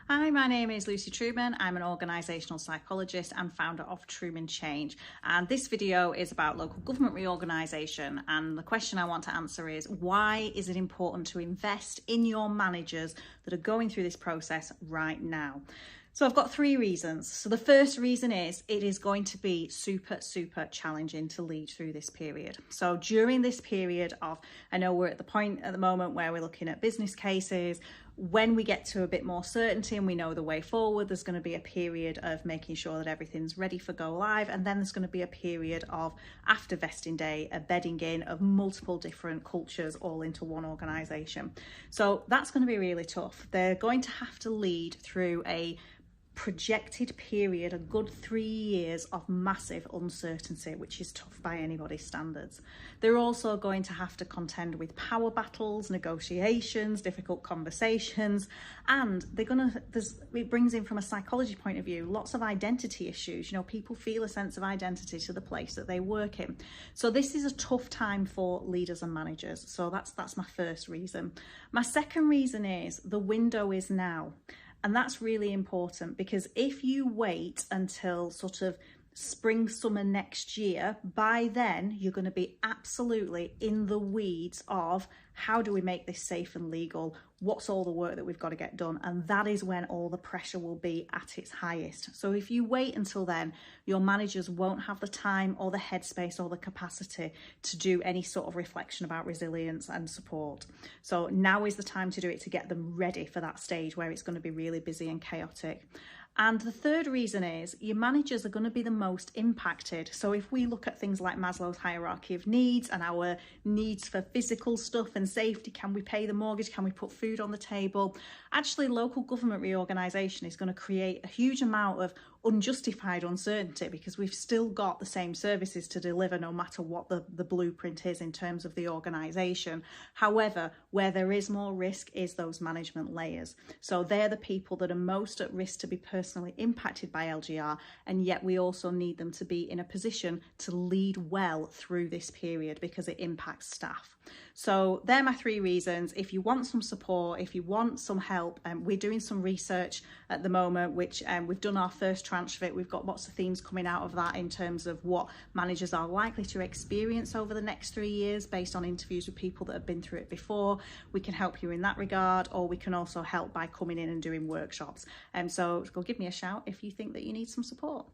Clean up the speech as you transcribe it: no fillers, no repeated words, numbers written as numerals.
Hi, my name is Lucy Trueman. I'm an organisational psychologist and founder of Trueman Change. And this video is about local government reorganisation. And the question I want to answer is, why is it important to invest in your managers that are going through this process right now? So I've got three reasons. So the first reason is it is going to be super challenging to lead through this period. So during this period of, I know we're at the point at the moment where we're looking at business cases. When we get to a bit more certainty and we know the way forward, there's going to be a period of making sure that everything's ready for go live. And then there's going to be a period of after vesting day, a bedding in of multiple different cultures all into one organisation. So that's going to be really tough. They're going to have to lead through a projected period, a good 3 years of massive uncertainty, which is tough by anybody's standards. They're also going to have to contend with power battles, negotiations, difficult conversations, and it brings in, from a psychology point of view, lots of identity issues. You know, people feel a sense of identity to the place that they work in. So this is a tough time for leaders and managers. So that's my first reason. My second reason is the window is now. And that's really important, because if you wait until sort of spring, summer next year, by then you're going to be absolutely in the weeds of how do we make this safe and legal? What's all the work that we've got to get done? And that is when all the pressure will be at its highest. So if you wait until then, your managers won't have the time or the headspace or the capacity to do any sort of reflection about resilience and support. So now is the time to do it, to get them ready for that stage where it's going to be really busy and chaotic. And the third reason is your managers are going to be the most impacted. So if we look at things like Maslow's hierarchy of needs and our needs for physical stuff and safety, can we pay the mortgage? Can we put food on the table? Actually, local government reorganisation is going to create a huge amount of unjustified uncertainty, because we've still got the same services to deliver no matter what the blueprint is in terms of the organisation. However, where there is more risk is those management layers. So they're the people that are most at risk to be personally impacted by LGR, and yet we also need them to be in a position to lead well through this period because it impacts staff. So they're my three reasons. If you want some support, if you want some help, we're doing some research at the moment, which we've done our first tranche of it. We've got lots of themes coming out of that in terms of what managers are likely to experience over the next 3 years based on interviews with people that have been through it before. We can help you in that regard, or we can also help by coming in and doing workshops. So go give me a shout if you think that you need some support.